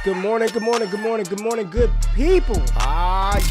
Good morning, good morning, good morning, good morning, good people.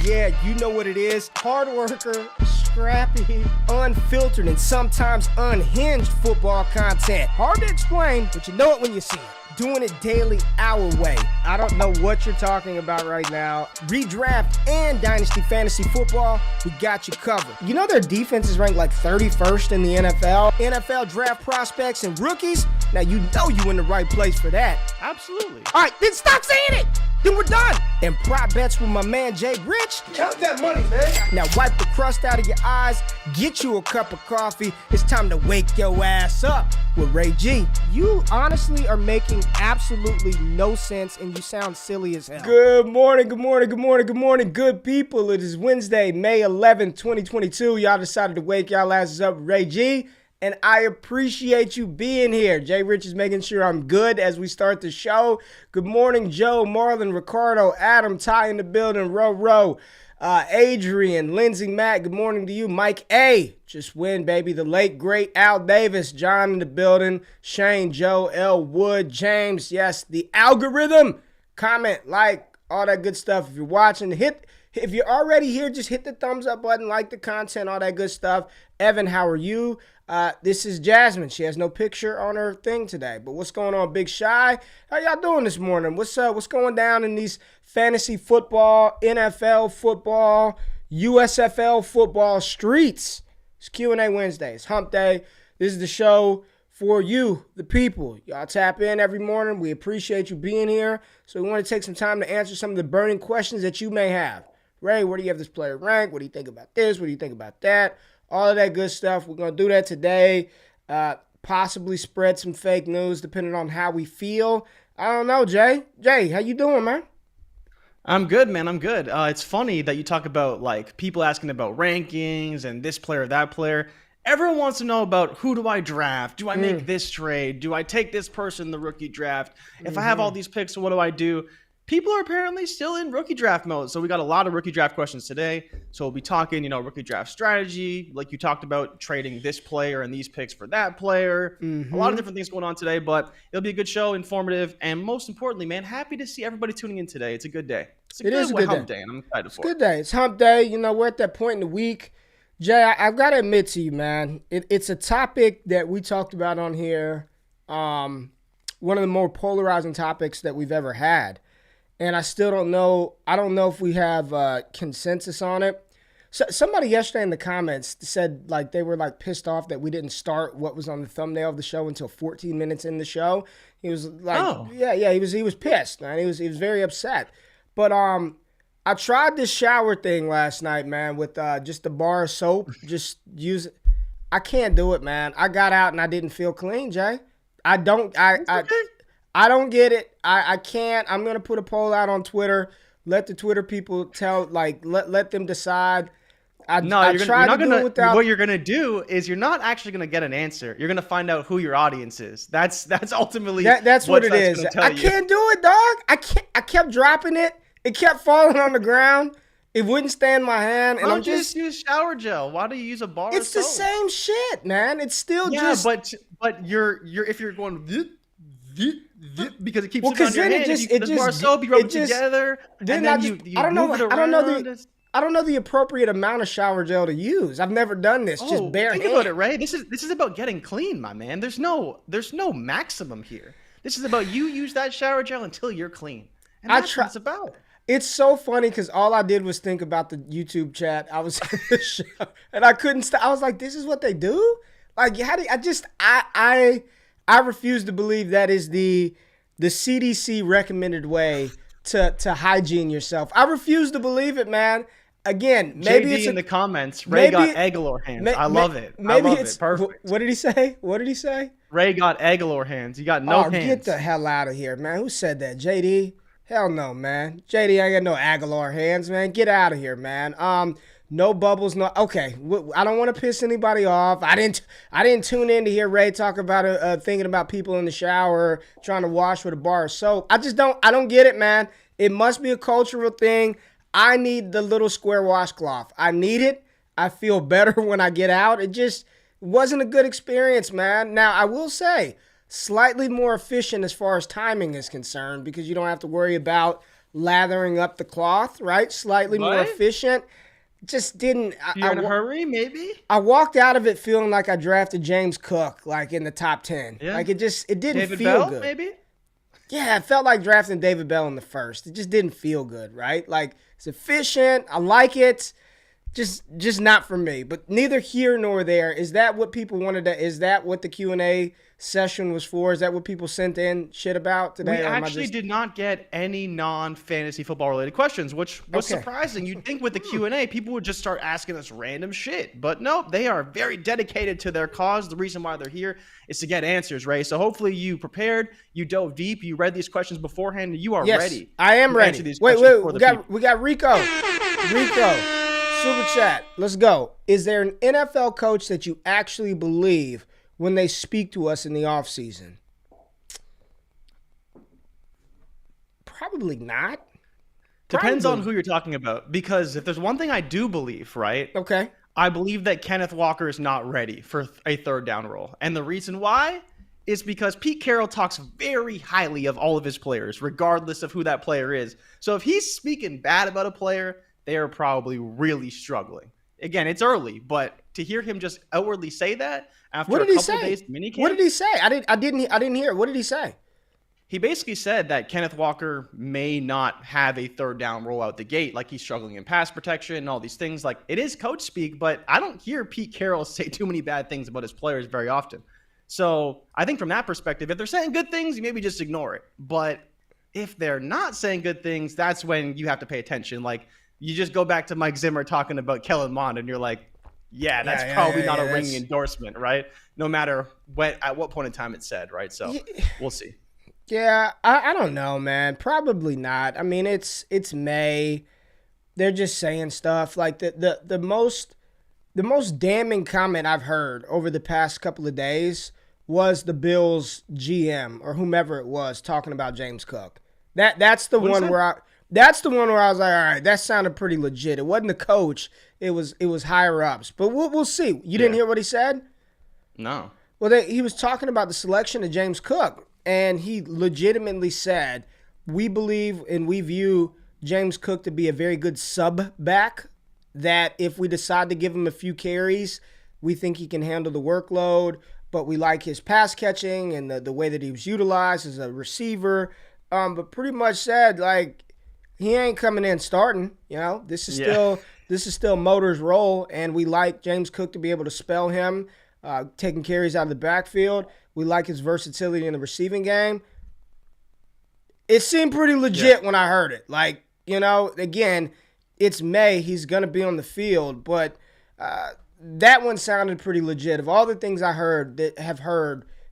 Yeah, you know what it is. Hard worker, scrappy, unfiltered, and sometimes unhinged football content. Hard to explain, but you know it when you see it. Doing it daily our way. I don't know what you're talking about right now. Redraft and Dynasty Fantasy Football, we got you covered. You know their defense is ranked like 31st in the NFL? NFL draft prospects and rookies? Now you know you in the right place for that. Absolutely. All right, then stop saying it. Then we're done. And prop bets with my man JRich. Count that money, man. Now wipe the crust out of your eyes. Get you a cup of coffee. It's time to wake your ass up with Ray G. You honestly are making absolutely no sense and you sound silly as hell. Good morning, good morning, good morning, good morning, good people. It is Wednesday, May 11th, 2022. Y'all decided to wake y'all asses up with Ray G. And I appreciate you being here. JRich is making sure I'm good as we start the show. Good morning, Joe, Marlon, Ricardo, Adam, Ty in the building, Ro, Adrian, Lindsay, Matt. Good morning to you. Mike A. Just win, baby. The late, great Al Davis, John in the building, Shane, Joe, L. Wood, James. Yes, the algorithm. Comment, like, all that good stuff. If you're watching, if you're already here, just hit the thumbs up button, like the content, all that good stuff. Evan, how are you? This is Jasmine. She has no picture on her thing today. But what's going on, Big Shy? How y'all doing this morning? What's going down in these fantasy football, NFL football, USFL football streets? It's Q&A Wednesday. It's Hump Day. This is the show for you, the people. Y'all tap in every morning. We appreciate you being here. So we want to take some time to answer some of the burning questions that you may have. Ray, where do you have this player ranked? What do you think about this? What do you think about that? All of that good stuff. We're going to do that today. Possibly spread some fake news depending on how we feel. I don't know, Jay. Jay, how you doing, man? I'm good, man. I'm good. It's funny that you talk about like people asking about rankings and this player, that player. Everyone wants to know about who do I draft? Do I make this trade? Do I take this person in the rookie draft? If I have all these picks, what do I do? People are apparently still in rookie draft mode. So we got a lot of rookie draft questions today. So we'll be talking, rookie draft strategy, like you talked about trading this player and these picks for that player. A lot of different things going on today, but it'll be a good show, informative, and most importantly, man, happy to see everybody tuning in today. It's a good day. It is a good hump day, and I'm excited for it. It's a good day. It's hump day. We're at that point in the week. Jay, I've got to admit to you, man, it's a topic that we talked about on here, one of the more polarizing topics that we've ever had. And I still don't know. I don't know if we have consensus on it. So somebody yesterday in the comments said like they were like pissed off that we didn't start what was on the thumbnail of the show until 14 minutes in the show. He was like, he was pissed, man. He was very upset. But I tried this shower thing last night, man, with just the bar of soap. Just use it. I can't do it, man. I got out and I didn't feel clean, Jay. I don't get it. I can't. I'm going to put a poll out on Twitter. Let the Twitter people let them decide. What you're going to do is you're not actually going to get an answer. You're going to find out who your audience is. That's ultimately that's what it is. I can't do it, dog. I kept dropping it. It kept falling on the ground. It wouldn't stay in my hand. And I'm just use shower gel. Why do you use a bar? It's the same shit, man. It's still but you're if you're going because it keeps it on your hand. The bar of soap, you rub it together, and then you move it around. I don't know the appropriate amount of shower gel to use. I've never done this. Just bare hand. Think about it, Ray. This is about getting clean, my man. There's no maximum here. This is about you use that shower gel until you're clean. And that's what it's about. It's so funny because all I did was think about the YouTube chat. I was in the show and I couldn't stop. I was like, this is what they do? Like, how do I refuse to believe that is the CDC recommended way to hygiene yourself. I refuse to believe it, man. Again, maybe JD in the comments. Ray got Aguilar hands. I love it. Perfect. What did he say? Ray got Aguilar hands. You got no hands. Get the hell out of here, man. Who said that? JD? Hell no, man. JD ain't got no Aguilar hands, man. Get out of here, man. No bubbles, no. Okay, I don't want to piss anybody off. I didn't tune in to hear Ray talk about thinking about people in the shower trying to wash with a bar of soap. I don't get it, man. It must be a cultural thing. I need the little square washcloth. I need it. I feel better when I get out. It just wasn't a good experience, man. Now, I will say, slightly more efficient as far as timing is concerned because you don't have to worry about lathering up the cloth, right? Slightly more efficient. Just didn't. You're in a hurry, maybe? I walked out of it feeling like I drafted James Cook, like in the top 10. Yeah. Like it didn't David feel Bell, good. Maybe? Yeah, it felt like drafting David Bell in the first. It just didn't feel good, right? Like it's efficient. I like it. Just not for me. But neither here nor there. Is that what people wanted to? Is that what the Q&A session was for? Is that what people sent in shit about today? We actually did not get any non-fantasy football related questions, which was surprising. You'd think with the Q&A, people would just start asking us random shit. But nope, they are very dedicated to their cause. The reason why they're here is to get answers, Ray. So hopefully you prepared, you dove deep, you read these questions beforehand, and you are ready. I am ready. Wait, we got Rico. Super chat. Let's go. Is there an NFL coach that you actually believe when they speak to us in the offseason? Probably not. Depends on who you're talking about. Because if there's one thing I do believe, right? Okay. I believe that Kenneth Walker is not ready for a third down role. And the reason why is because Pete Carroll talks very highly of all of his players, regardless of who that player is. So if he's speaking bad about a player, they are probably really struggling. Again, it's early, but to hear him just outwardly say that after a couple of days minicamp. What did he say? I didn't hear it. What did he say? He basically said that Kenneth Walker may not have a third down roll out the gate, like he's struggling in pass protection and all these things. Like, it is coach speak, but I don't hear Pete Carroll say too many bad things about his players very often. So I think from that perspective, if they're saying good things, you maybe just ignore it. But if they're not saying good things, that's when you have to pay attention. Like, you just go back to Mike Zimmer talking about Kellen Mond, and you're like, yeah, that's probably not a ringing endorsement, right? No matter at what point in time it's said, right? So we'll see. Yeah, I don't know, man. Probably not. I mean, it's May. They're just saying stuff. Like the most damning comment I've heard over the past couple of days was the Bills GM or whomever it was talking about James Cook. That's the one where I was like, all right, that sounded pretty legit. It wasn't the coach. It was higher ups. But we'll see. You didn't hear what he said? No. Well, he was talking about the selection of James Cook, and he legitimately said, we believe and we view James Cook to be a very good sub back, that if we decide to give him a few carries, we think he can handle the workload, but we like his pass catching and the way that he was utilized as a receiver. But pretty much said, like, he ain't coming in starting. You know, this is still Motor's role, and we like James Cook to be able to spell him, taking carries out of the backfield. We like his versatility in the receiving game. It seemed pretty legit when I heard it. Like, you know, again, it's May. He's going to be on the field, but that one sounded pretty legit. Of all the things I heard,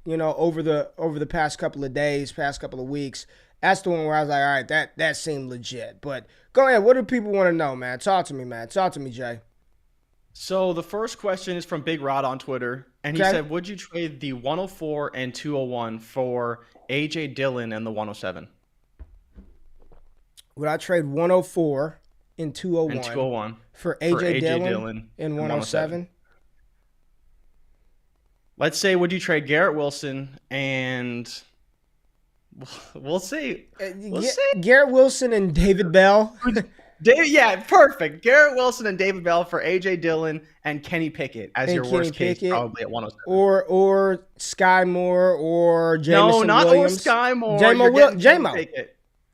you know, over the past couple of days, past couple of weeks, that's the one where I was like, all right, that seemed legit. But go ahead. What do people want to know, man? Talk to me, man. Talk to me, Jay. So the first question is from Big Rod on Twitter, and he said, would you trade the 104 and 201 for A.J. Dillon and the 107? Would I trade 104 and 201, and 201 for A.J. Dillon and 107? Let's say, would you trade Garrett Wilson and... We'll see. Garrett Wilson and David Bell. Perfect. Garrett Wilson and David Bell for A.J. Dillon and Kenny Pickett as your worst case, probably at 107. Or Sky Moore or Jameson Williams. No, Sky Moore.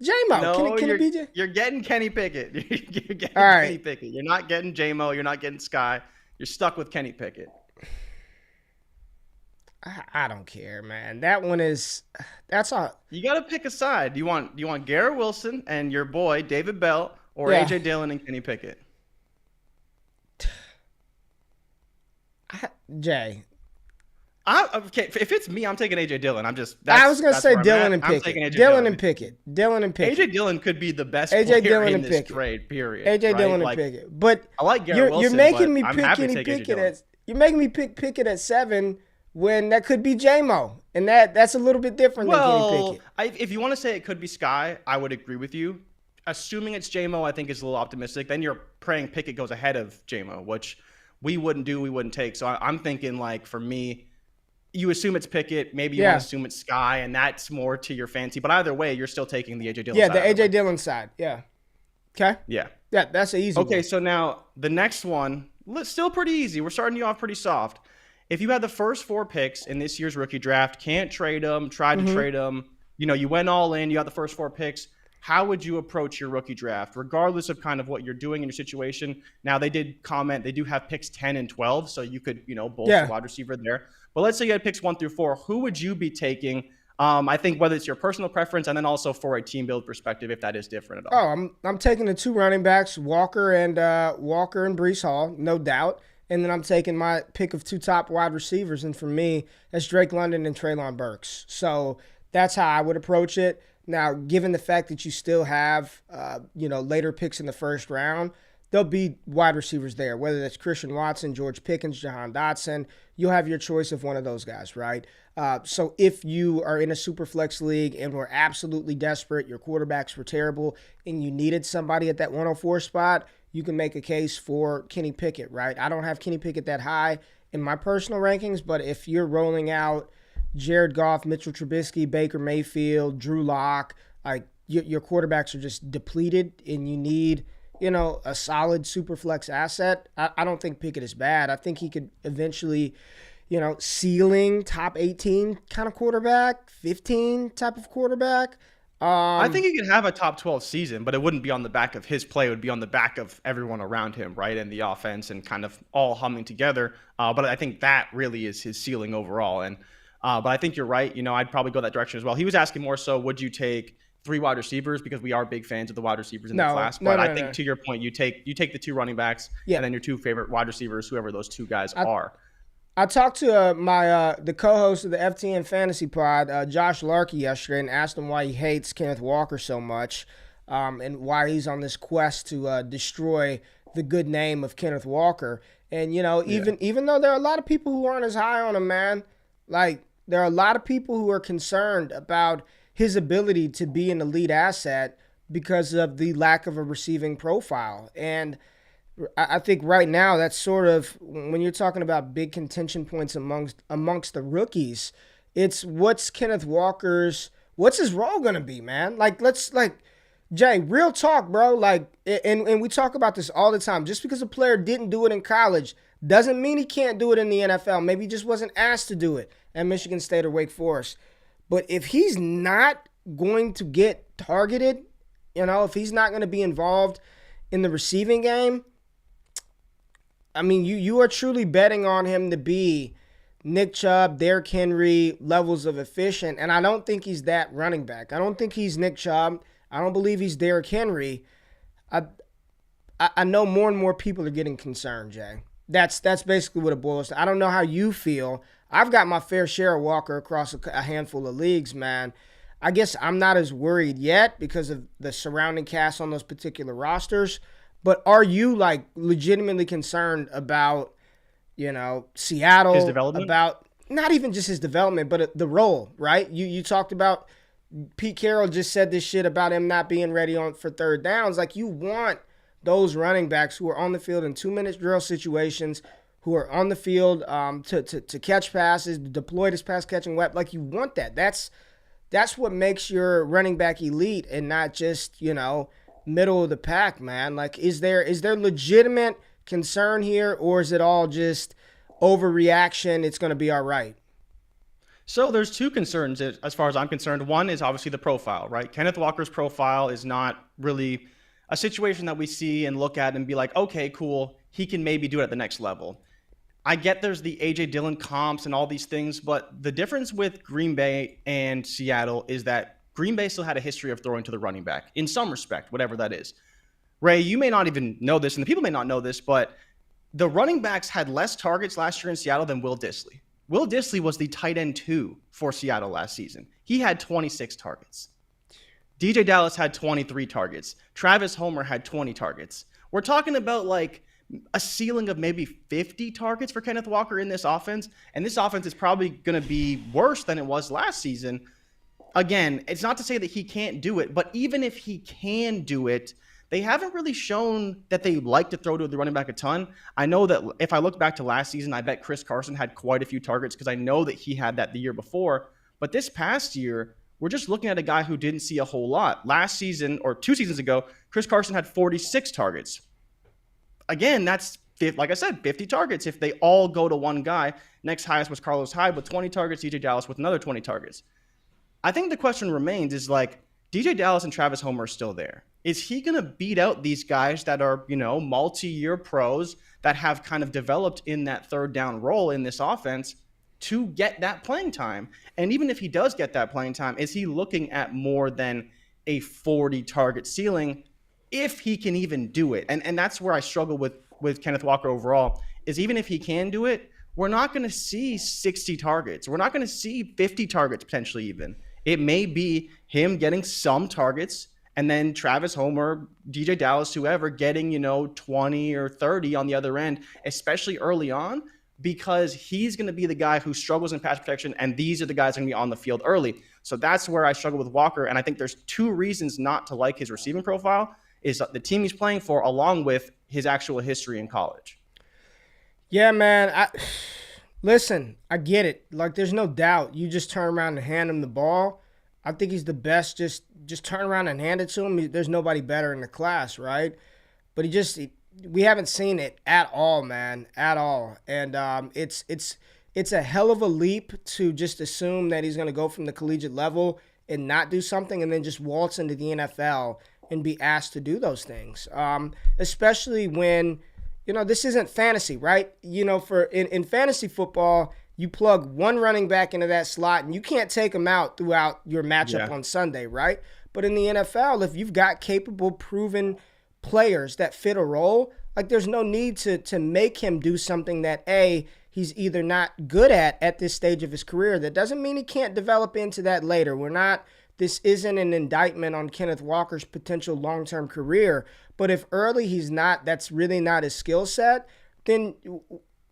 J-Mo. No, can it be J? You're getting Kenny Pickett. You're getting Kenny Pickett. You're not getting J-Mo. You're not getting Sky. You're stuck with Kenny Pickett. I don't care, man. That one is – that's all. You got to pick a side. Do you want Garrett Wilson and your boy David Bell or A.J. Dillon and Kenny Pickett? Jay. Okay, if it's me, I'm taking A.J. Dillon. I was going to say Dillon and Pickett. Dillon and Pickett. A.J. Dillon could be the best player in this trade, period. A.J. Dillon and Pickett. But I like Garrett Wilson, you're making me pick Kenny Pickett you're making me pick Pickett at 7 when that could be J-Mo. And that's a little bit different than Kenny Pickett. If you want to say it could be Sky, I would agree with you. Assuming it's J-Mo, I think is a little optimistic. Then you're praying Pickett goes ahead of J-Mo, which we wouldn't do, we wouldn't take. So I'm thinking, like, for me, you assume it's Pickett. Maybe you want to assume it's Sky, and that's more to your fancy. But either way, you're still taking the A.J. Dillon side. Yeah, the A.J. Dillon side. Yeah. Okay. Yeah. Yeah, that's an easy one. Okay, so now the next one, still pretty easy. We're starting you off pretty soft. If you had the first 4 picks in this year's rookie draft, can't trade them, tried to trade them, you went all in, you got the first 4 picks, how would you approach your rookie draft, regardless of kind of what you're doing in your situation? Now, they did comment, they do have picks 10 and 12, so you could, bolster wide receiver there. But let's say you had picks 1 through 4. Who would you be taking? I think whether it's your personal preference and then also for a team build perspective, if that is different at all. Oh, I'm taking the 2 running backs, Walker and Breece Hall, no doubt. And then I'm taking my pick of 2 top wide receivers. And for me, that's Drake London and Treylon Burks. So that's how I would approach it. Now, given the fact that you still have, later picks in the first round, there'll be wide receivers there, whether that's Christian Watson, George Pickens, Jahan Dotson. You'll have your choice of one of those guys, right? So if you are in a super flex league and were absolutely desperate, your quarterbacks were terrible, and you needed somebody at that 104 spot, you can make a case for Kenny Pickett, right? I don't have Kenny Pickett that high in my personal rankings, but if you're rolling out Jared Goff, Mitchell Trubisky, Baker Mayfield, Drew Lock, like your quarterbacks are just depleted and you need, a solid super flex asset, I don't think Pickett is bad. I think he could eventually, ceiling top 18 kind of quarterback, 15 type of quarterback. I think he could have a top 12 season, but it wouldn't be on the back of his play. It would be on the back of everyone around him, right? And the offense and kind of all humming together. But I think that really is his ceiling overall. And but I think you're right. I'd probably go that direction as well. He was asking more so, would you take 3 wide receivers? Because we are big fans of the wide receivers in the class. But I think to your point, you take the 2 running backs and then your 2 favorite wide receivers, whoever those 2 guys are. I talked to the co-host of the FTN Fantasy Pod, Josh Larkey, yesterday, and asked him why he hates Kenneth Walker so much, and why he's on this quest to destroy the good name of Kenneth Walker. And even though there are a lot of people who aren't as high on him, man, like there are a lot of people who are concerned about his ability to be an elite asset because of the lack of a receiving profile. And I think right now that's sort of, when you're talking about big contention points amongst the rookies, it's what's his role going to be, man? Jay, real talk, bro. And we talk about this all the time. Just because a player didn't do it in college doesn't mean he can't do it in the NFL. Maybe he just wasn't asked to do it at Michigan State or Wake Forest. But if he's not going to get targeted, if he's not going to be involved in the receiving game, I mean, you are truly betting on him to be Nick Chubb, Derrick Henry levels of efficient, and I don't think he's that running back. I don't think he's Nick Chubb. I don't believe he's Derrick Henry. I know more and more people are getting concerned, Jay. That's basically what it boils down to. I don't know how you feel. I've got my fair share of Walker across a handful of leagues, man. I guess I'm not as worried yet because of the surrounding cast on those particular rosters. But are you legitimately concerned about, Seattle? His development? About not even just his development, but the role, right? You talked about Pete Carroll just said this shit about him not being ready for third downs. You want those running backs who are on the field in 2-minute drill situations, who are on the field to catch passes, deployed as pass catching weapon. You want that. That's what makes your running back elite and not just, middle of the pack, man. Is there legitimate concern here, or is it all just overreaction? It's going to be all right. So there's 2 concerns as far as I'm concerned. One is obviously the profile, right? Kenneth Walker's profile is not really a situation that we see and look at and be like, okay, cool, he can maybe do it at the next level. I get there's the A.J. Dillon comps and all these things, but the difference with Green Bay and Seattle is that Green Bay still had a history of throwing to the running back in some respect, whatever that is. Ray, you may not even know this, and the people may not know this, but the running backs had less targets last year in Seattle than Will Dissly. Will Dissly was the tight end 2 for Seattle last season. He had 26 targets. DJ Dallas had 23 targets. Travis Homer had 20 targets. We're talking about a ceiling of maybe 50 targets for Kenneth Walker in this offense, and this offense is probably going to be worse than it was last season. Again, it's not to say that he can't do it, but even if he can do it, they haven't really shown that they like to throw to the running back a ton. I know that if I look back to last season, I bet Chris Carson had quite a few targets because I know that he had that the year before. But this past year, we're just looking at a guy who didn't see a whole lot. Last season, or 2 seasons ago, Chris Carson had 46 targets. Again, that's, like I said, 50 targets if they all go to one guy. Next highest was Carlos Hyde with 20 targets, DJ Dallas with another 20 targets. I think the question remains is like, DJ Dallas and Travis Homer are still there. Is he going to beat out these guys that are, multi-year pros that have kind of developed in that third down role in this offense to get that playing time? And even if he does get that playing time, is he looking at more than a 40 target ceiling if he can even do it? And that's where I struggle with Kenneth Walker overall, is even if he can do it, we're not going to see 60 targets. We're not going to see 50 targets potentially even. It may be him getting some targets and then Travis Homer, DJ Dallas, whoever getting, 20 or 30 on the other end, especially early on, because he's going to be the guy who struggles in pass protection, and these are the guys going to be on the field early. So that's where I struggle with Walker, and I think there's 2 reasons not to like his receiving profile, is the team he's playing for along with his actual history in college. Yeah, man. Listen, I get it. Like, there's no doubt. You just turn around and hand him the ball. I think he's the best. Just turn around and hand it to him. There's nobody better in the class, right? But we haven't seen it at all, man, at all. And it's a hell of a leap to just assume that he's going to go from the collegiate level and not do something and then just waltz into the NFL and be asked to do those things, especially when – this isn't fantasy, right? In fantasy football, you plug one running back into that slot and you can't take him out throughout your matchup on Sunday, right? But in the NFL, if you've got capable, proven players that fit a role, like there's no need to make him do something that, A, he's either not good at this stage of his career. That doesn't mean he can't develop into that later. This isn't an indictment on Kenneth Walker's potential long-term career. But if early that's really not his skill set, then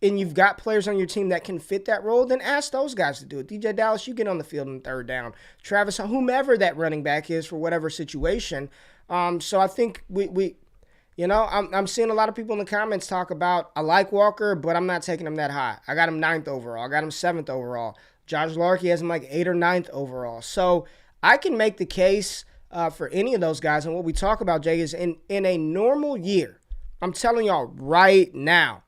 and you've got players on your team that can fit that role, then ask those guys to do it. DJ Dallas, you get on the field in third down. Travis, whomever that running back is for whatever situation. So I think I'm seeing a lot of people in the comments talk about, I like Walker, but I'm not taking him that high. I got him 9th overall. I got him 7th overall. Josh Larkey has him like 8th or 9th overall. So I can make the case for any of those guys. And what we talk about, Jay, is in a normal year, I'm telling y'all right now,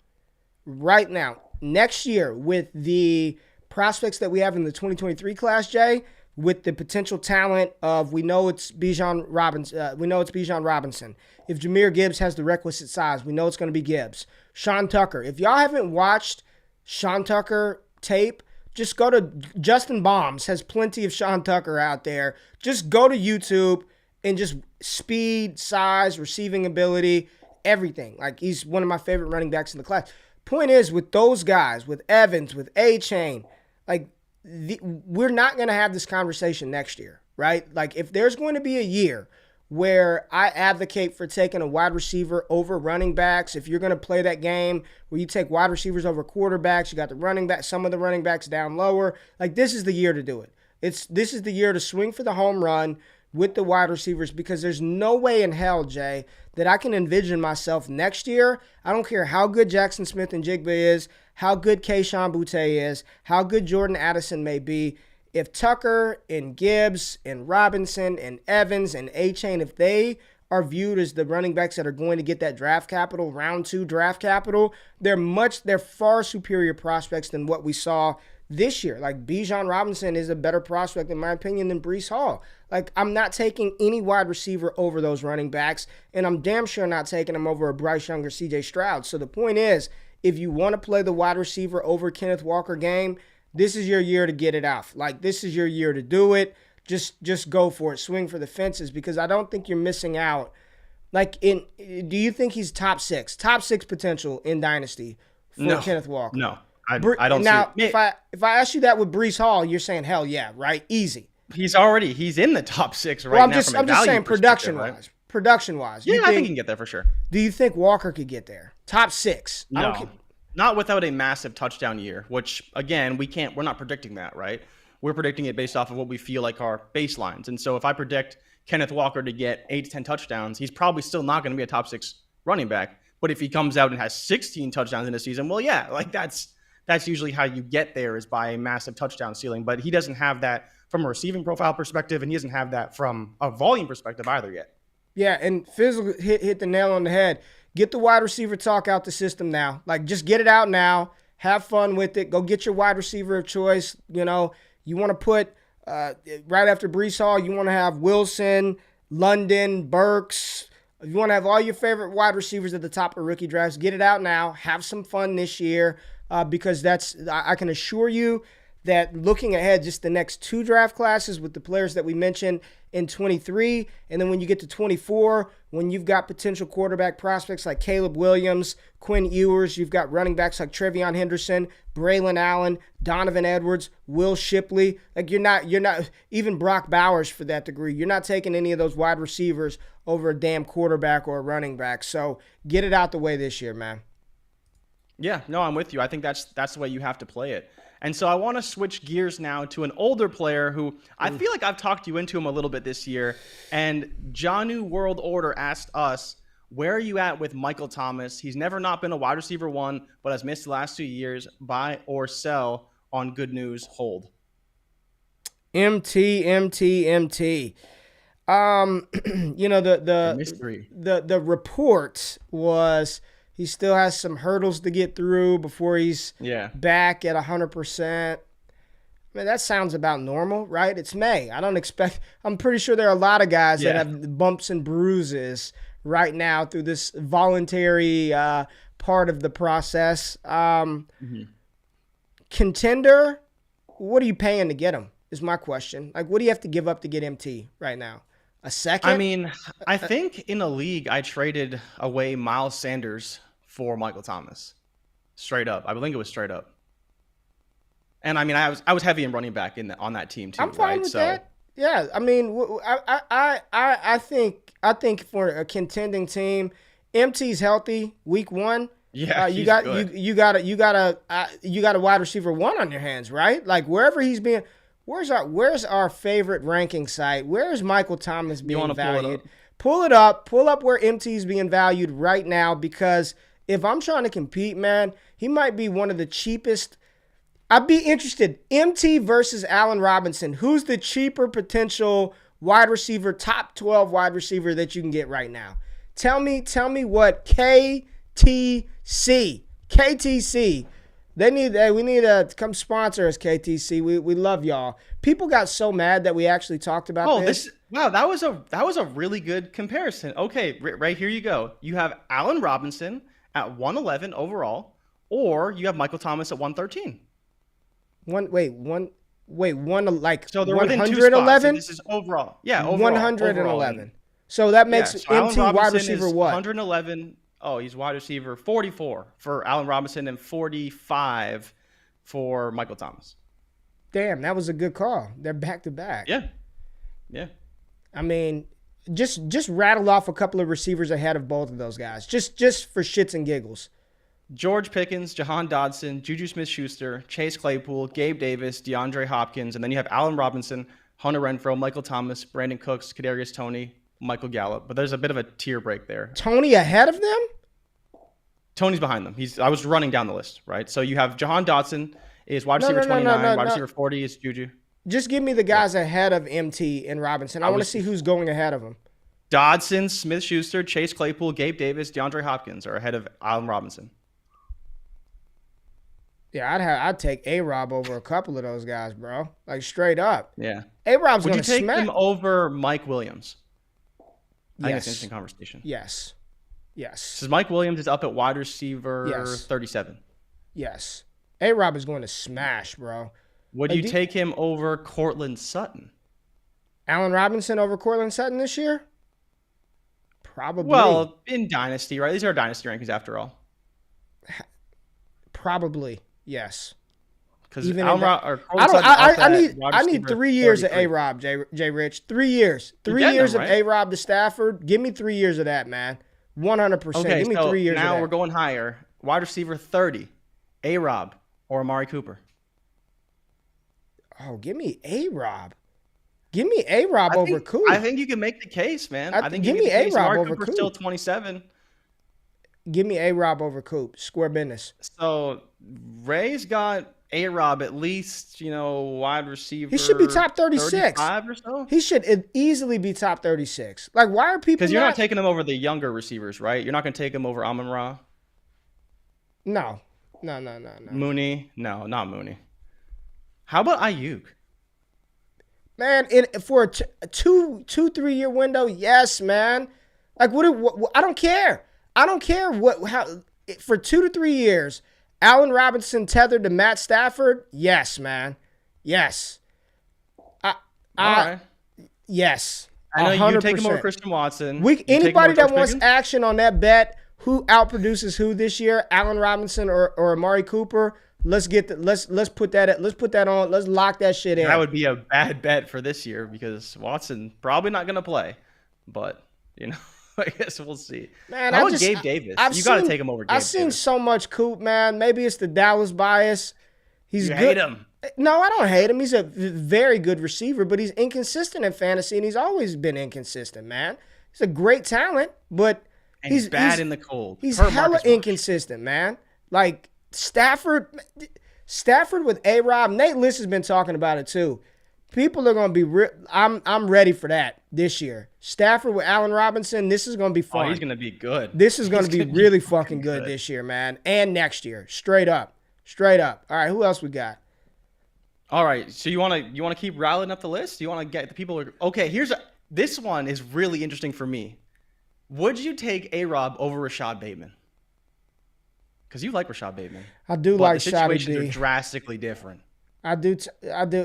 next year with the prospects that we have in the 2023 class, Jay, with the potential talent of, we know it's Bijan Robinson. If Jahmyr Gibbs has the requisite size, we know it's going to be Gibbs. Sean Tucker. If y'all haven't watched Sean Tucker tape, just go to Justin Bombs, has plenty of Sean Tucker out there. Just go to YouTube and just speed, size, receiving ability, everything. Like, he's one of my favorite running backs in the class. Point is, with those guys, with Evans, with A-Chain, like, we're not going to have this conversation next year, right? Like, if there's going to be a year where I advocate for taking a wide receiver over running backs, if you're going to play that game where you take wide receivers over quarterbacks, you got the running back, some of the running backs down lower, like, this is the year to do it. This is the year to swing for the home run with the wide receivers, because there's no way in hell, Jay, that I can envision myself next year. I don't care how good Jackson Smith and Jigba is, how good Kayshon Boutte is, how good Jordan Addison may be. If Tucker and Gibbs and Robinson and Evans and A-Chain, if they are viewed as the running backs that are going to get that draft capital, round 2 draft capital, they're far superior prospects than what we saw this year. Like, Bijan Robinson is a better prospect, in my opinion, than Breece Hall. Like, I'm not taking any wide receiver over those running backs, and I'm damn sure not taking them over a Bryce Young or CJ Stroud. So the point is, if you want to play the wide receiver over Kenneth Walker game, this is your year to get it off. Like, this is your year to do it. Just go for it. Swing for the fences, because I don't think you're missing out. Like, do you think he's top 6 potential in Dynasty for Kenneth Walker? No. I don't now, see it. If I ask you that with Breece Hall, you're saying hell yeah, right? Easy. He's in the top 6 right now. I'm just saying production-wise. Production-wise. Yeah, I think he can get there for sure. Do you think Walker could get there? Top 6? No. Not without a massive touchdown year, which, again, we're not predicting that, right? we're predicting it based off of what we feel like are baselines. And so if I predict Kenneth Walker to get 8 to 10 touchdowns, he's probably still not going to be a top 6 running back. But if he comes out and has 16 touchdowns in a season, well, yeah, like that's usually how you get there, is by a massive touchdown ceiling. But he doesn't have that from a receiving profile perspective, and he doesn't have that from a volume perspective either yet. Yeah, and Fizzle hit the nail on the head. Get the wide receiver talk out the system now. Like, just get it out now. Have fun with it. Go get your wide receiver of choice. You know, you want to put right after Breece Hall, you want to have Wilson, London, Burks. You want to have all your favorite wide receivers at the top of rookie drafts. Get it out now. Have some fun this year, because I can assure you that looking ahead, just the next 2 draft classes with the players that we mentioned in 23, and then when you get to 24, when you've got potential quarterback prospects like Caleb Williams, Quinn Ewers, you've got running backs like Trevion Henderson, Braylon Allen, Donovan Edwards, Will Shipley. Like, you're not even Brock Bowers for that degree. You're not taking any of those wide receivers over a damn quarterback or a running back. So get it out the way this year, man. Yeah, no, I'm with you. I think that's the way you have to play it. And so I want to switch gears now to an older player who I feel like I've talked you into him a little bit this year. And Janu World Order asked us, where are you at with Michael Thomas? He's never not been a wide receiver 1, but has missed the last 2 years. Buy or sell on Good News Hold. MT. You know, the mystery. The report was he still has some hurdles to get through before he's back at 100%. I mean, that sounds about normal, right? It's May. I'm pretty sure there are a lot of guys that have bumps and bruises right now through this voluntary part of the process. Contender, what are you paying to get him is my question. Like, what do you have to give up to get MT right now? A second? I mean, I think in a league I traded away Miles Sanders for Michael Thomas. Straight up. I think it was straight up. And I mean, I was heavy in running back on that team too. I'm fine with that. Yeah, I mean, I think for a contending team, MT's healthy week 1. Yeah, you got a wide receiver 1 on your hands, right? Like, wherever he's being. Where's our favorite ranking site? Where is Michael Thomas being valued? Pull it up where MT's being valued right now, because if I'm trying to compete, man, he might be one of the cheapest. I'd be interested. MT versus Allen Robinson. Who's the cheaper potential wide receiver, top 12 wide receiver that you can get right now? Tell me what KTC. We need to come sponsor us, KTC. We love y'all. People got so mad that we actually talked about this. Wow, that was a really good comparison. Okay, right here you go. You have Allen Robinson at 111 overall, or you have Michael Thomas at 113. So they're 111. This is overall. Yeah, overall. 111. So that makes so MT wide receiver what? 111. Oh, he's wide receiver 44 for Allen Robinson and 45 for Michael Thomas. Damn, that was a good call. They're back to back. Yeah. I mean, just rattle off a couple of receivers ahead of both of those guys, just for shits and giggles. George Pickens, Jahan Dodson, Juju Smith-Schuster, Chase Claypool, Gabe Davis, DeAndre Hopkins, and then you have Allen Robinson, Hunter Renfrow, Michael Thomas, Brandon Cooks, Kadarius Toney, Michael Gallup. But there's a bit of a tier break there. Toney ahead of them? Tony's behind them. I was running down the list, right? So you have Jahan Dodson is wide receiver 29, wide receiver 40 is Juju. Just give me the guys ahead of MT and Robinson. I want to see who's going ahead of them. Dodson, Smith-Schuster, Chase Claypool, Gabe Davis, DeAndre Hopkins are ahead of Allen Robinson. Yeah, I'd take A-Rob over a couple of those guys, bro. Like, straight up. Yeah. A-Rob's going to smack. Would you take him over Mike Williams? Yes. I think it's an interesting conversation. Yes. Because Mike Williams is up at wide receiver 37. Yes. A-Rob is going to smash, bro. Would you take him over Cortland Sutton? Allen Robinson over Cortland Sutton this year? Probably. Well, in Dynasty, right? These are Dynasty rankings after all. Probably, yes. Because I need 3 years of A-Rob, JRich. 3 years. 3 years of A-Rob to Stafford. Give me 3 years of that, man. 100%. Okay, give me 3 years of that. Now we're going higher. Wide receiver 30, A-Rob or Amari Cooper? Oh, give me A-Rob. Give me A-Rob over Coop. I think you can make the case, man. I think give me A-Rob over Cooper's Coop. still 27. Give me A-Rob over Coop. Square business. So Ray's got A-Rob at least, wide receiver. He should be top 36. 35 or so. He should easily be top 36. Like, why are people? Because you're not taking him over the younger receivers, right? You're not going to take him over Amon-Ra. No. Mooney, no, not Mooney. How about Ayuk? Man, for a 3 year window, yes, man. Like, what I don't care. I don't care how for 2 to 3 years. Allen Robinson tethered to Matt Stafford, yes, man, yes. All right. Yes. I know 100%. you take him over Christian Watson. Anybody that wants action on that bet, who outproduces who this year, Allen Robinson or Amari Cooper? Let's put that on. Let's lock that shit in. That would be a bad bet for this year because Watson probably not going to play. But I guess we'll see. Man, how about Gabe Davis? You got to take him over. Gabe I've seen Davis. so much Coop, man. Maybe it's the Dallas bias. He's you good. Hate him? No, I don't hate him. He's a very good receiver, but he's inconsistent in fantasy, and he's always been inconsistent, man. He's a great talent, but he's bad in the cold. He's hella inconsistent, man. Like Stafford with A-Rob. Nate Liss has been talking about it too. People are going to be I'm ready for that this year. Stafford with Allen Robinson, this is going to be fun. Oh, he's going to be good. This is going to be really fucking good this year, man. And next year. Straight up. All right, who else we got? All right, so you want to keep rattling up the list? You want to get the people okay, this one is really interesting for me. Would you take A-Rob over Rashad Bateman? Because you like Rashad Bateman. I do like Rashad Bateman. The situations are drastically different. I do,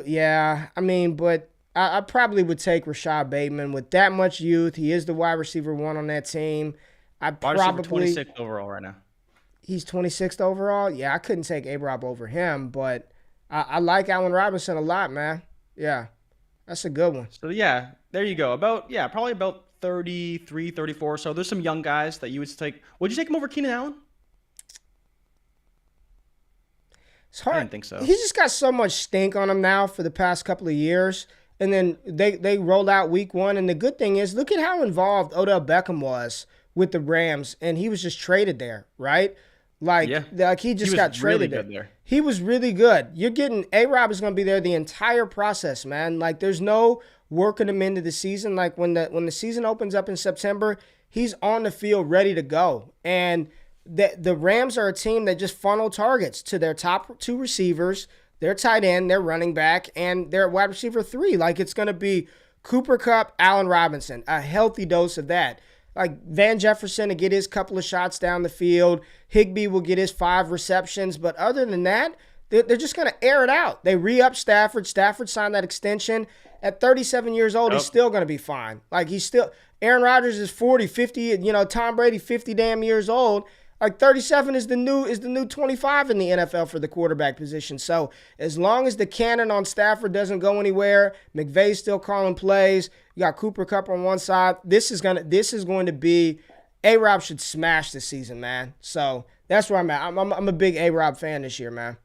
yeah. I mean, but I probably would take Rashad Bateman with that much youth. He is the wide receiver 1 on that team. Wide receiver 26th overall right now. He's 26th overall? Yeah, I couldn't take A-Rob over him, but I like Allen Robinson a lot, man. Yeah, that's a good one. So, yeah, there you go. Probably about 33, 34. So there's some young guys that you would take. Would you take him over Keenan Allen? It's hard. I didn't think so. He's just got so much stink on him now for the past couple of years. And then they rolled out week 1. And the good thing is, look at how involved Odell Beckham was with the Rams. And he was just traded there, right? Like he just got traded there. He was really good. You're getting A-Rob is going to be there the entire process, man. Like there's no working him into the season. Like when the season opens up in September, he's on the field ready to go. And the Rams are a team that just funnel targets to their top 2 receivers, their tight end, their running back, and their wide receiver 3. Like it's going to be Cooper Kupp, Allen Robinson, a healthy dose of that. Like Van Jefferson to get his couple of shots down the field. Higbee will get his 5 receptions. But other than that, they're just going to air it out. They re-up Stafford. Stafford signed that extension. At 37 years old, he's still going to be fine. Like Aaron Rodgers is 40, 50, Tom Brady 50 damn years old. Like 37 is the new 25 in the NFL for the quarterback position. So as long as the cannon on Stafford doesn't go anywhere, McVay's still calling plays. You got Cooper Kupp on one side. This is going to be A-Rob should smash this season, man. So that's where I'm at. I'm a big A-Rob fan this year, man.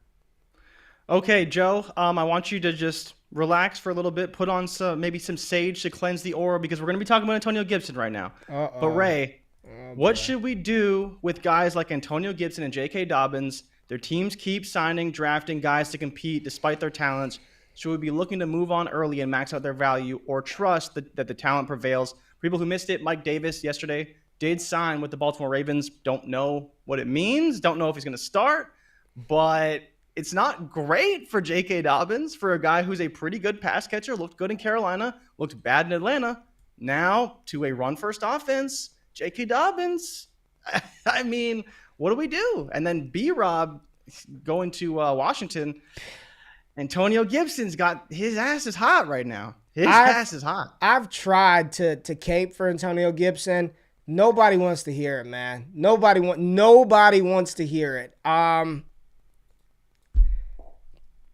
Okay, Joe. I want you to just relax for a little bit. Put on maybe some sage to cleanse the aura because we're going to be talking about Antonio Gibson right now. But Ray. What should we do with guys like Antonio Gibson and J.K. Dobbins? Their teams keep signing, drafting guys to compete despite their talents. Should we be looking to move on early and max out their value or trust that the talent prevails? People who missed it, Mike Davis yesterday did sign with the Baltimore Ravens. Don't know what it means. Don't know if he's going to start. But it's not great for J.K. Dobbins, for a guy who's a pretty good pass catcher, looked good in Carolina, looked bad in Atlanta. Now to a run-first offense. J.K. Dobbins, I mean, what do we do? And then B-Rob going to Washington. Antonio Gibson's got his ass is hot right now. His ass is hot. I've tried to cape for Antonio Gibson. Nobody wants to hear it, man. Nobody wants to hear it.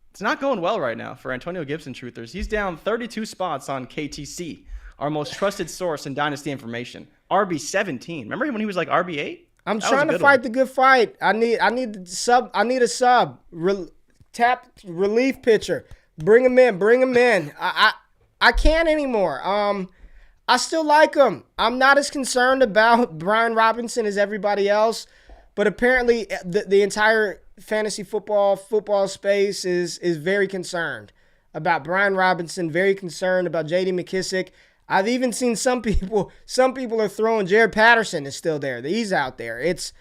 It's not going well right now for Antonio Gibson truthers. He's down 32 spots on KTC, our most trusted source in Dynasty information. RB17. Remember when he was like RB8? I'm trying to fight the good fight. I need a sub. Tap relief pitcher. Bring him in. Bring him in. I can't anymore. I still like him. I'm not as concerned about Brian Robinson as everybody else, but apparently the entire fantasy football space is very concerned about Brian Robinson, very concerned about J.D. McKissick. I've even seen some people are throwing Jared Patterson is still there. He's out there. It's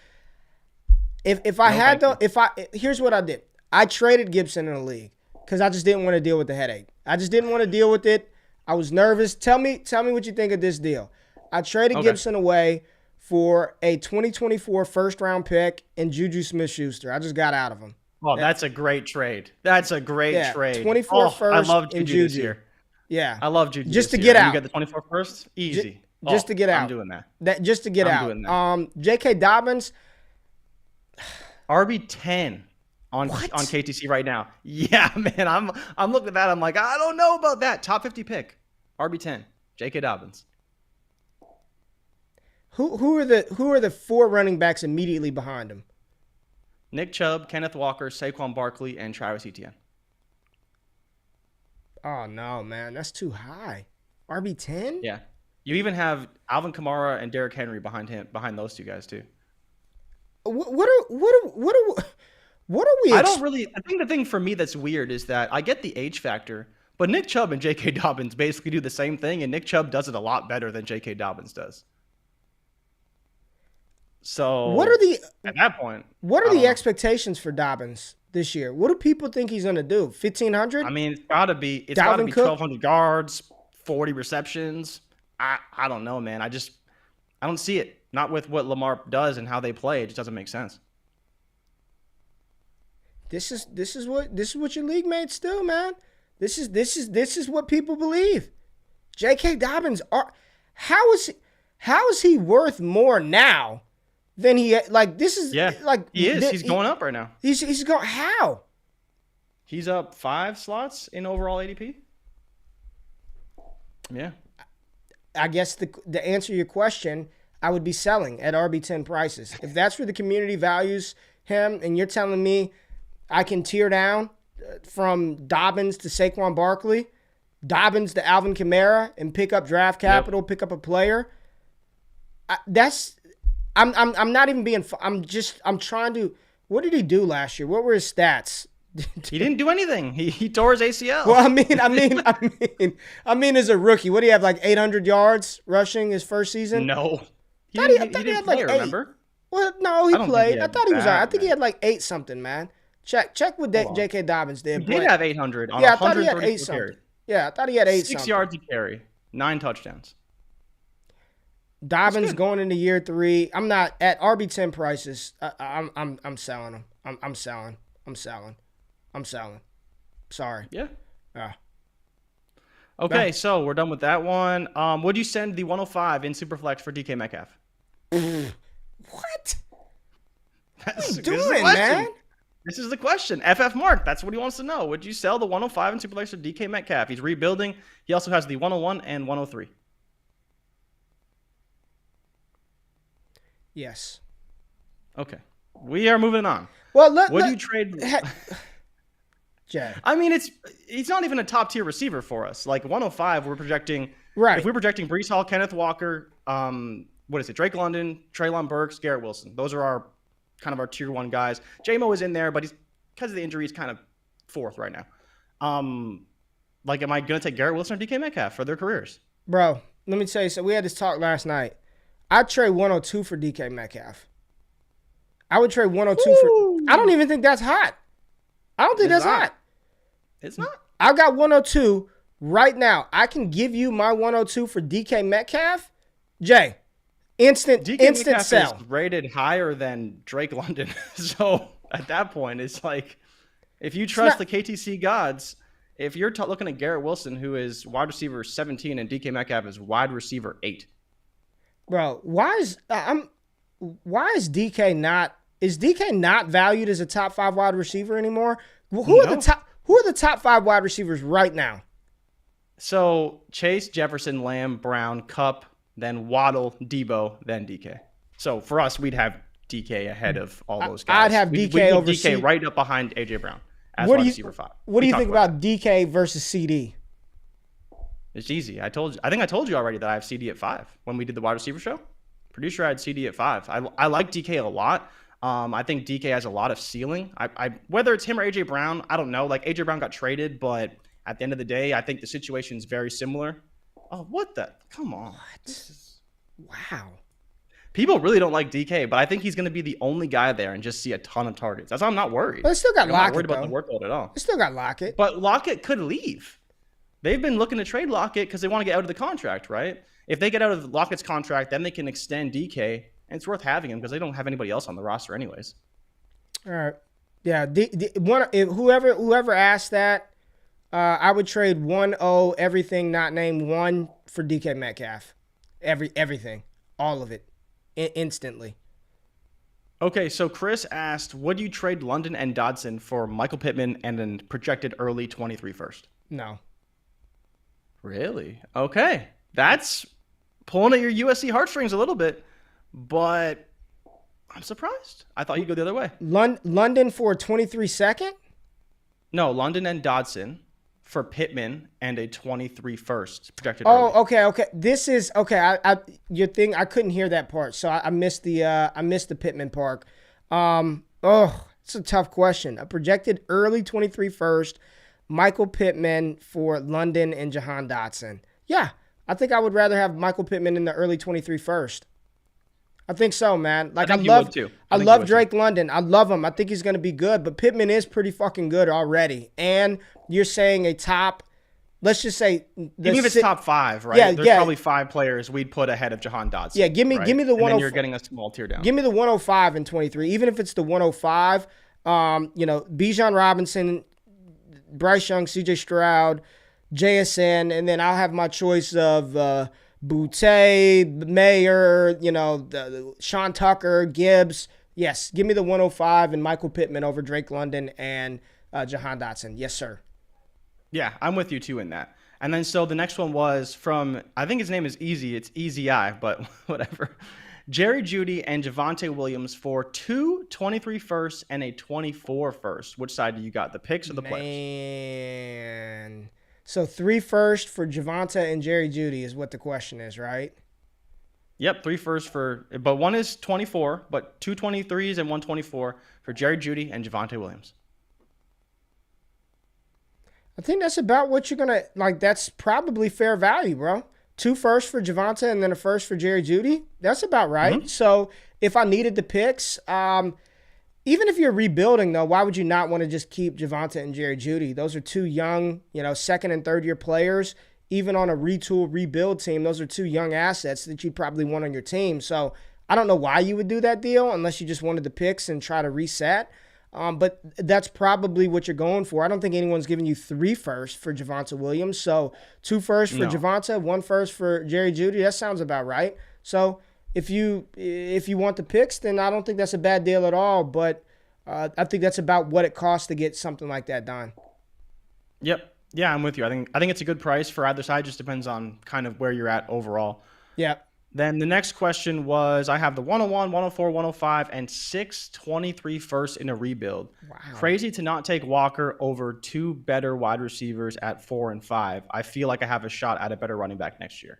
here's what I did. I traded Gibson in the league because I just didn't want to deal with the headache. I just didn't want to deal with it. I was nervous. Tell me what you think of this deal. I traded Gibson away for a 2024 first-round pick and Juju Smith-Schuster. I just got out of him. Oh, that's a great trade. That's a great trade. 24 first I love and Juju this year. Yeah. I love Juju just this to year. get out. You get the 24 first? Easy. Just to get out. I'm doing that. Just to get out. Doing that. J.K. Dobbins. RB10 on KTC right now. Yeah, man. I'm looking at that. I'm like, I don't know about that. Top 50 pick. RB10. J.K. Dobbins. Who are the four running backs immediately behind him? Nick Chubb, Kenneth Walker, Saquon Barkley, and Travis Etienne. Oh no, man, that's too high. RB10? Yeah. You even have Alvin Kamara and Derrick Henry behind those two guys too. What are we? I think the thing for me that's weird is that I get the age factor, but Nick Chubb and J.K. Dobbins basically do the same thing, and Nick Chubb does it a lot better than J.K. Dobbins does. So at that point? What are the expectations for Dobbins this year? What do people think he's going to do? 1,500? I mean, it's got to be 1,200 yards, 40 receptions. I don't know, man. I don't see it. Not with what Lamar does and how they play. It just doesn't make sense. This is what your league mates do, man. This is what people believe. J.K. Dobbins how is he worth more now than he this is he is. He's going up right now. He's going how? He's up 5 slots in overall ADP. Yeah. I guess the answer to your question, I would be selling at RB10 prices. If that's where the community values him, and you're telling me I can tear down from Dobbins to Saquon Barkley, Dobbins to Alvin Kamara, and pick up draft capital, pick up a player, I'm not even being. I'm trying to. What did he do last year? What were his stats? He didn't do anything. He tore his ACL. Well, I mean, as a rookie, what do you have, like 800 yards rushing his first season? No, he didn't play, like 8. Remember? Well, no, he played. I thought he was. I think he had like 8 something, man. Check what J.K. Dobbins did. He did have 800 on 134 carries. Yeah, I thought he had 8 6 yards a carry, 9 touchdowns. Dobbins going into year 3. I'm not at RB10 prices. I'm selling him. I'm selling. Sorry. Yeah. Okay, so we're done with that one. Would you send the 105 in Superflex for DK Metcalf? What? What are you doing, man? This is the question. FF Mark, that's what he wants to know. Would you sell the 105 in Superflex for DK Metcalf? He's rebuilding. He also has the 101 and 103. Yes. Okay. We are moving on. Well, would you trade? Jay. I mean, he's not even a top tier receiver for us. Like 105, we're projecting. Right. If we're projecting Breece Hall, Kenneth Walker, Drake London, Treylon Burks, Garrett Wilson. Those are our tier 1 guys. J-Mo is in there, but he's because of the injury, he's kind of 4th right now. Am I gonna take Garrett Wilson or DK Metcalf for their careers? Bro, let me tell you something. We had this talk last night. I'd trade 102 for DK Metcalf. I would trade 102 for. I don't even think that's hot. I don't think that's hot. It's not. I got 102 right now. I can give you my 102 for DK Metcalf. Jay, instant Metcalf sell. Is rated higher than Drake London. So at that point, it's like, if you trust the KTC gods, if you're looking at Garrett Wilson, who is wide receiver 17, and DK Metcalf is wide receiver 8. Bro, why is DK not valued as a top 5 wide receiver anymore? Who are the top 5 wide receivers right now? So Chase, Jefferson, Lamb, Brown, Kupp, then Waddle, Debo, then DK. So for us, we'd have DK ahead of all those guys. I'd have DK over DK right up behind AJ Brown as wide receiver 5. What do you think about DK versus CD? It's easy. I think I told you already that I have CD at 5 when we did the wide receiver show. Pretty sure I had CD at 5. I like DK a lot. I think DK has a lot of ceiling. Whether it's him or AJ Brown, I don't know. Like, AJ Brown got traded, but at the end of the day, I think the situation is very similar. Oh, what the? Come on. Wow. People really don't like DK, but I think he's going to be the only guy there and just see a ton of targets. That's why I'm not worried. But they still got Lockett, I'm not worried about the workload at all. They still got Lockett. But Lockett could leave. They've been looking to trade Lockett because they want to get out of the contract, right? If they get out of Lockett's contract, then they can extend DK, and it's worth having him because they don't have anybody else on the roster anyways. All right. Yeah. Whoever asked that, I would trade 1-0 everything not named 1 for DK Metcalf. Everything. All of it. Instantly. Okay, so Chris asked, would you trade London and Dodson for Michael Pittman and a projected early 23 first? No. Really? Okay. That's pulling at your USC heartstrings a little bit, but I'm surprised. I thought you'd go the other way. London for a 23 second? No, London and Dodson for Pittman and a 23 first projected early. Okay. This is okay. Your thing. I couldn't hear that part, so I missed the Pittman part. It's a tough question. A projected early 23 first, Michael Pittman for London and Jahan Dotson. Yeah, I think I would rather have Michael Pittman in the early 23 first. I think so, man. Like, I love Drake London. I love him. I think he's going to be good, but Pittman is pretty fucking good already. And you're saying a top, let's just say, even if it's top 5, right? Yeah, There's probably 5 players we'd put ahead of Jahan Dotson. Yeah, give me the 105. And then you're getting a small tier down. Give me the 105 and 23. Even if it's the 105, Bijan Robinson, Bryce Young, CJ Stroud, JSN, and then I'll have my choice of Boutte, Mayer, Sean Tucker, Gibbs. Yes, give me the 105 and Michael Pittman over Drake London and Jahan Dotson. Yes, sir. Yeah, I'm with you too in that. And then so the next one was from, I think his name is Easy. It's Easy Eye, but whatever. Jerry Jeudy and Javonte Williams for 2 23 firsts and a 24 first. Which side do you got, the picks or the players? Man. So 3 first for Javonte and Jerry Jeudy is what the question is, right? Yep, 3 firsts but one is 24, but 2 23s and 1 24 for Jerry Jeudy and Javonte Williams. I think that's about what you're going to, that's probably fair value, bro. 2 firsts for Javonte and then a first for Jerry Jeudy. That's about right. Mm-hmm. So if I needed the picks, even if you're rebuilding, though, why would you not want to just keep Javonte and Jerry Jeudy? Those are 2 young, second and third year players. Even on a retool rebuild team, those are 2 young assets that you'd probably want on your team. So I don't know why you would do that deal unless you just wanted the picks and try to reset. But that's probably what you're going for. I don't think anyone's giving you 3 firsts for Javonte Williams. So 2 firsts for Javonte, 1 first for Jerry Jeudy. That sounds about right. So if you want the picks, then I don't think that's a bad deal at all. But I think that's about what it costs to get something like that done. Yep. Yeah, I'm with you. I think it's a good price for either side. Just depends on kind of where you're at overall. Yeah. Then the next question was, I have the 101, 104, 105, and 6 23 firsts in a rebuild. Wow. Crazy to not take Walker over 2 better wide receivers at 4 and 5. I feel like I have a shot at a better running back next year.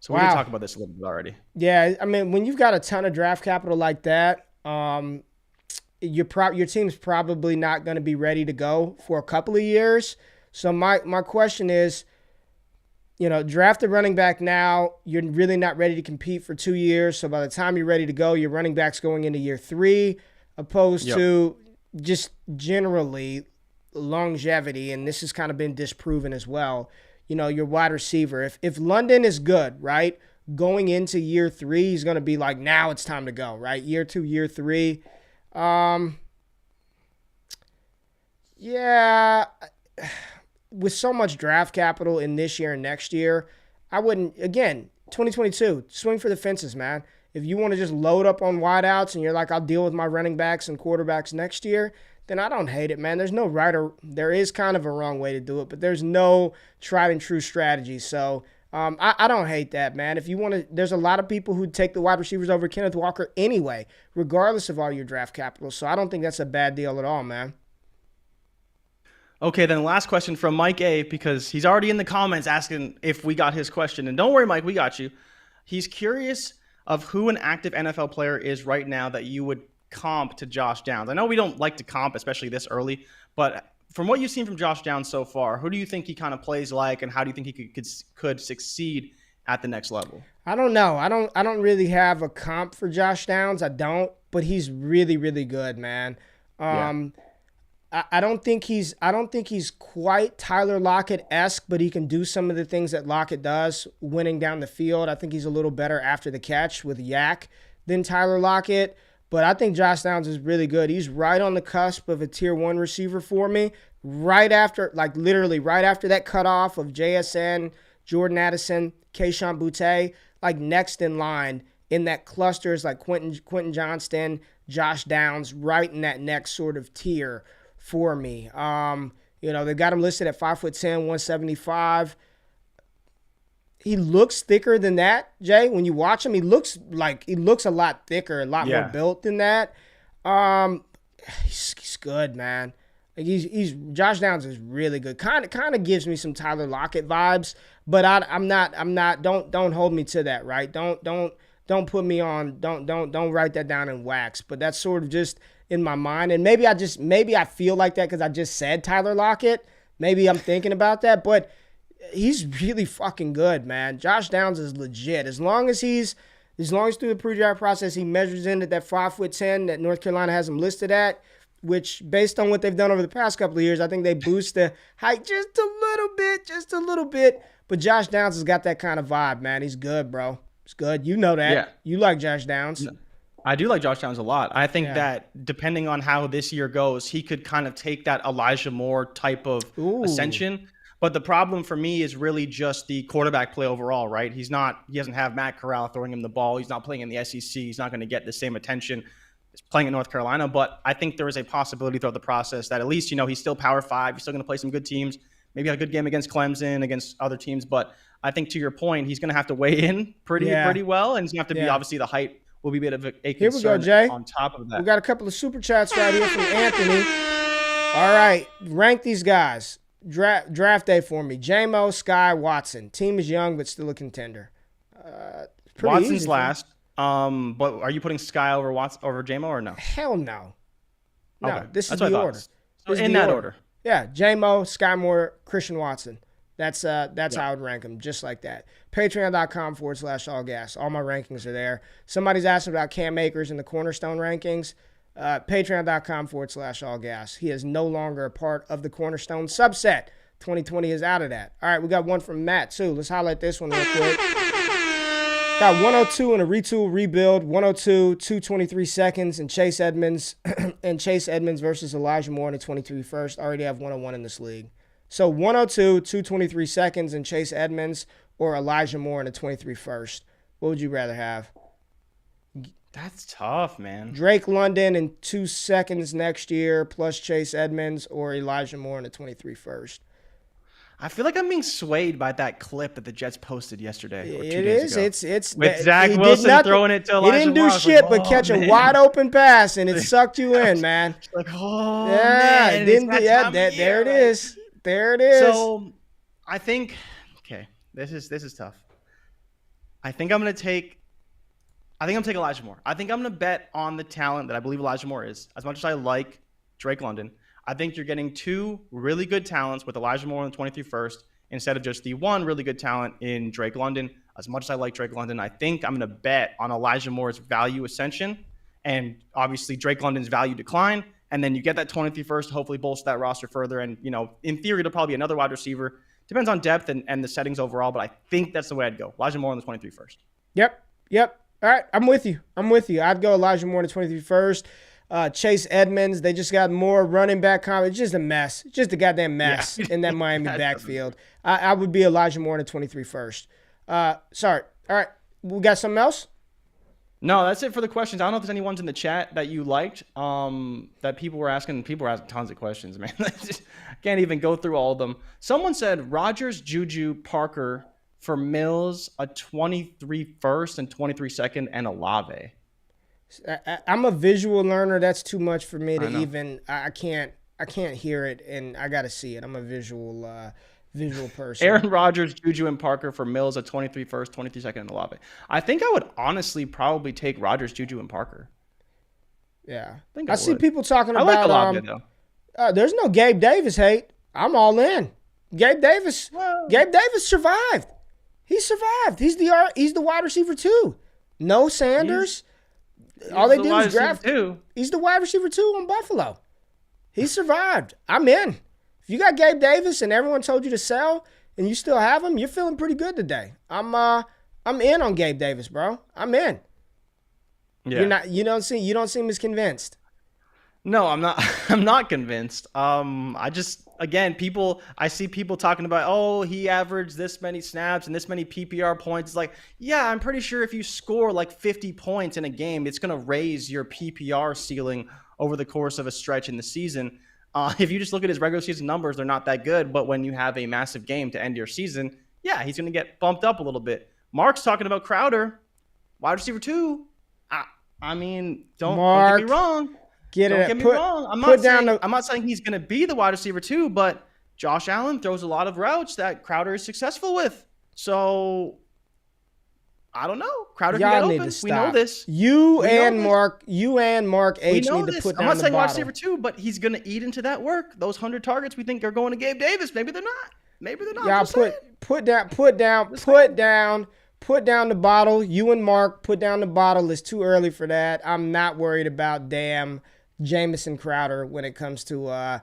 So we can talk about this a little bit already. Yeah, I mean, when you've got a ton of draft capital like that, your team's probably not going to be ready to go for a couple of years. So my question is, draft a running back now. You're really not ready to compete for 2 years. So by the time you're ready to go, your running back's going into year 3, opposed to just generally longevity. And this has kind of been disproven as well. Your wide receiver. If London is good, right, going into year 3, he's going to be like, now it's time to go, right? Year 2, year 3. Yeah. With so much draft capital in this year and next year, I wouldn't, again, 2022, swing for the fences, man. If you want to just load up on wideouts and you're like, I'll deal with my running backs and quarterbacks next year, then I don't hate it, man. There's no right or, there is kind of a wrong way to do it, but there's no tried and true strategy. So I don't hate that, man. If you want to, there's a lot of people who take the wide receivers over Kenneth Walker anyway, regardless of all your draft capital. So I don't think that's a bad deal at all, man. Okay, then last question from Mike A, because he's already in the comments asking if we got his question. And don't worry, Mike, we got you. He's curious of who an active NFL player is right now that you would comp to Josh Downs. I know we don't like to comp, especially this early, but from what you've seen from Josh Downs so far, who do you think he kind of plays like, and how do you think he could succeed at the next level? I don't know. I don't really have a comp for Josh Downs. I don't, but he's really, really good, man. I don't think he's quite Tyler Lockett-esque, but he can do some of the things that Lockett does, winning down the field. I think he's a little better after the catch with Yak than Tyler Lockett. But I think Josh Downs is really good. He's right on the cusp of a tier 1 receiver for me. Right after, like literally right after that cutoff of JSN, Jordan Addison, Keyshawn Boutte, like next in line in that cluster is like Quentin Johnston, Josh Downs, right in that next sort of tier for me. They got him listed at 5'10", 175. He looks thicker than that, Jay. When you watch him, he looks a lot thicker, a lot more built than that. He's good, man. Like he's Josh Downs is really good. Kind of gives me some Tyler Lockett vibes, but I'm not. Don't hold me to that, right? Don't put me on. Don't write that down in wax. But that's sort of just in my mind, and maybe I feel like that because I just said Tyler Lockett. Maybe I'm thinking about that, but he's really fucking good, man. Josh Downs is legit. As long as through the pre-draft process he measures in at that 5'10" that North Carolina has him listed at, which based on what they've done over the past couple of years, I think they boost the height just a little bit. But Josh Downs has got that kind of vibe, man. He's good, bro. He's good. You know that. Yeah. You like Josh Downs. I do like Josh Downs a lot. I think that depending on how this year goes, he could kind of take that Elijah Moore type of ascension. But the problem for me is really just the quarterback play overall, right? He doesn't have Matt Corral throwing him the ball. He's not playing in the SEC. He's not going to get the same attention as playing in North Carolina. But I think there is a possibility throughout the process that at least, he's still Power 5. He's still going to play some good teams. Maybe a good game against Clemson, against other teams. But I think to your point, he's going to have to weigh in pretty well. And it's going to have to be, obviously, the height will be a bit of a concern. Here we go, Jay. On top of that. We got a couple of super chats right here from Anthony. All right. Rank these guys. Draft day for me. J-Mo, Sky, Watson. Team is young, but still a contender. Watson's easy, last. But are you putting Sky over J-Mo or no? Hell no. No, okay. This is the order. So in that order. Yeah, J-Mo, Sky Moore, Christian Watson. That's how I would rank them, just like that. Patreon.com/allgas. All my rankings are there. Somebody's asking about Cam Akers in the Cornerstone rankings. Patreon.com/allgas. He is no longer a part of the Cornerstone subset. 2020 is out of that. All right, we got one from Matt, too. Let's highlight this one real quick. Got 102 in a retool rebuild, 102, 223 seconds, and Chase Edmonds versus Elijah Moore in the 23 first. Already have 101 in this league. So 102, 223 seconds, and Chase Edmonds or Elijah Moore in the 23 first. What would you rather have? That's tough, man. Drake London in 2 seconds next year, plus Chase Edmonds or Elijah Moore in the 23 first. I feel like I'm being swayed by that clip that the Jets posted yesterday. Or 2 it days is. ago. It's with Zach Wilson throwing it to Elijah He didn't do Moore. shit but catch a wide open pass, and it sucked you in, man. Like, oh, man. It didn't. There it is. There it is. So I think, okay, this is tough. I think I'm going to take Elijah Moore. I think I'm going to bet on the talent that I believe Elijah Moore is. As much as I like Drake London, I think you're getting 2 really good talents with Elijah Moore in the 23 first instead of just the 1 really good talent in Drake London. As much as I like Drake London, I think I'm going to bet on Elijah Moore's value ascension and obviously Drake London's value decline. And then you get that 23 first to hopefully bolster that roster further. And, in theory, it'll probably be another wide receiver. Depends on depth and the settings overall, but I think that's the way I'd go. Elijah Moore in the 23 first. Yep. All right, I'm with you. I'd go Elijah Moore in the 23 first. Chase Edmonds, they just got more running back. It's just a mess. It's just a goddamn mess in that Miami backfield. I would be Elijah Moore in the 23 first. Sorry. All right, we got something else? No, that's it for the questions. I don't know if there's any ones in the chat that you liked that people were asking. People were asking tons of questions, man. I can't even go through all of them. Someone said Rodgers, Juju, Parker for Mills, a 23 first and 23 second, and Olave. I'm a visual learner. That's too much for me to even. I can't I can't hear it, and I got to see it. I'm a visual person. Aaron Rodgers, Juju, and Parker for Mills at 23 first, 23 second in Olave. I think I would honestly probably take Rodgers, Juju, and Parker. Yeah. I see people talking I about like Olave, though. There's no Gabe Davis hate. I'm all in. Gabe Davis survived. He survived. He's the wide receiver 2. No Sanders. All they did was draft. He's the wide receiver 2 on Buffalo. He survived. I'm in. If you got Gabe Davis and everyone told you to sell and you still have him, you're feeling pretty good today. I'm in on Gabe Davis, bro. I'm in. Yeah. You don't seem as convinced. No, I'm not. I'm not convinced. I see people talking about, oh, he averaged this many snaps and this many PPR points. It's like, yeah, I'm pretty sure if you score like 50 points in a game, it's going to raise your PPR ceiling over the course of a stretch in the season. If you just look at his regular season numbers, they're not that good. But when you have a massive game to end your season, yeah, he's going to get bumped up a little bit. Mark's talking about Crowder, wide receiver 2. I mean, don't get me wrong. Don't get me wrong. I'm not saying he's going to be the wide receiver 2, but Josh Allen throws a lot of routes that Crowder is successful with. So I don't know. Crowder can get open. We know this. You and Mark H need to put down the bottle. I'm not saying wide receiver 2, but he's going to eat into that work. Those 100 targets we think are going to Gabe Davis. Maybe they're not. Y'all put down the bottle. You and Mark put down the bottle. It's too early for that. I'm not worried about damn Jamison Crowder when it comes to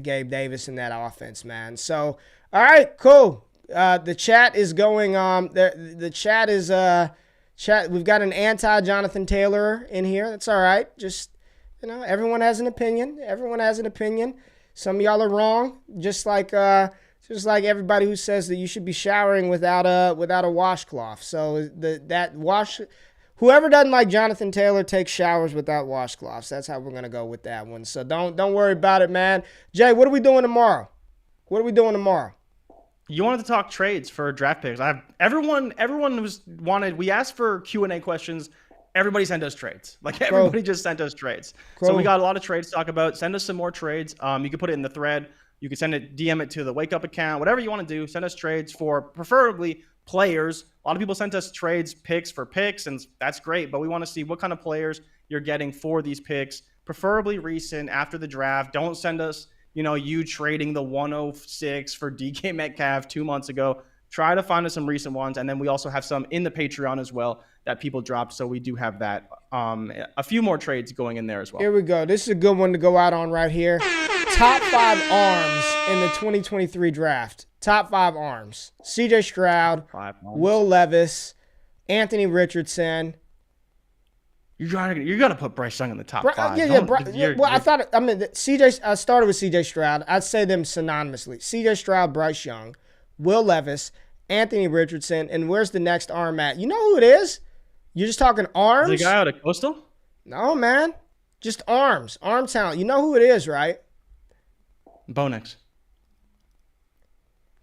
Gabe Davis and that offense, man. So, all right, cool. The chat is going the chat is chat. We've got an anti-Jonathan Taylor in here. That's all right. Just, everyone has an opinion. Some of y'all are wrong. Just like everybody who says that you should be showering without a washcloth. So whoever doesn't like Jonathan Taylor takes showers without washcloths. That's how we're gonna go with that one. So don't worry about it, man. Jay, what are we doing tomorrow? You wanted to talk trades for draft picks. Everyone we asked for Q&A questions. Everybody sent us trades. Everybody just sent us trades. Cool. So we got a lot of trades to talk about. Send us some more trades. You can put it in the thread. You can DM it to the Wake Up account. Whatever you want to do, send us trades for preferably players. A lot of people sent us trades, picks for picks, and that's great. But we want to see what kind of players you're getting for these picks, preferably recent after the draft. Don't send us, you trading the 106 for DK Metcalf 2 months ago. Try to find us some recent ones. And then we also have some in the Patreon as well that people dropped. So we do have that. A few more trades going in there as well. Here we go. This is a good one to go out on right here. Top 5 arms in the 2023 draft. Top 5 arms. CJ Stroud, Will Levis, Anthony Richardson. You're gonna put Bryce Young in the top 5. CJ. I started with CJ Stroud. I'd say them synonymously. CJ Stroud, Bryce Young, Will Levis, Anthony Richardson, and where's the next arm at? You know who it is? You're just talking arms. The guy out of Coastal? No, man. Just arm talent. You know who it is, right? Bo Nix.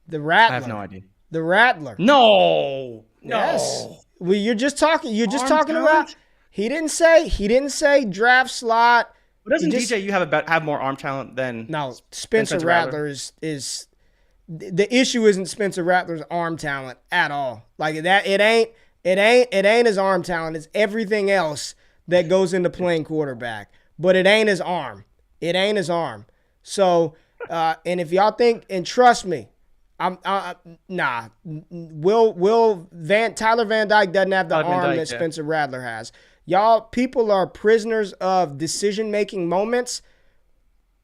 The Rattler. I have no idea. The Rattler. No. Yes. Well, you're just talking about. He didn't say draft slot. But doesn't DJ have more arm talent than Spencer Rattler is the issue isn't Spencer Rattler's arm talent at all. Like that, it ain't his arm talent. It's everything else that goes into playing quarterback. But it ain't his arm. So, and if y'all think, and trust me, Tyler Van Dyke doesn't have the arm that Spencer Rattler has. Y'all, people are prisoners of decision-making moments.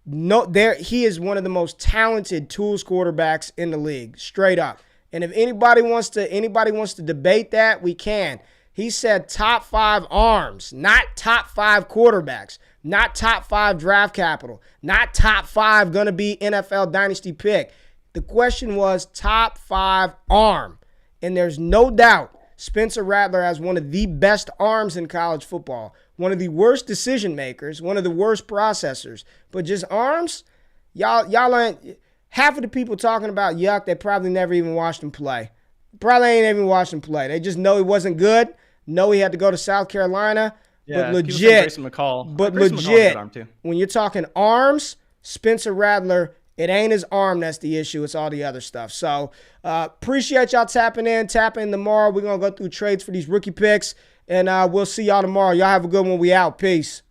He is one of the most talented tools quarterbacks in the league, straight up. And if anybody wants to debate that, we can. He said top 5 arms, not top 5 quarterbacks, not top 5 draft capital, not top 5 gonna be NFL dynasty pick. The question was top 5 arm, and there's no doubt Spencer Rattler has one of the best arms in college football, one of the worst decision makers, one of the worst processors. But just arms, y'all ain't. Half of the people talking about Yuck, they probably never even watched him play. Probably ain't even watched him play. They just know he wasn't good. Know he had to go to South Carolina. Yeah, but legit, Grayson McCall. But legit, when you're talking arms, Spencer Rattler, it ain't his arm that's the issue. It's all the other stuff. So appreciate y'all tapping in. Tap in tomorrow. We're going to go through trades for these rookie picks, and we'll see y'all tomorrow. Y'all have a good one. We out. Peace.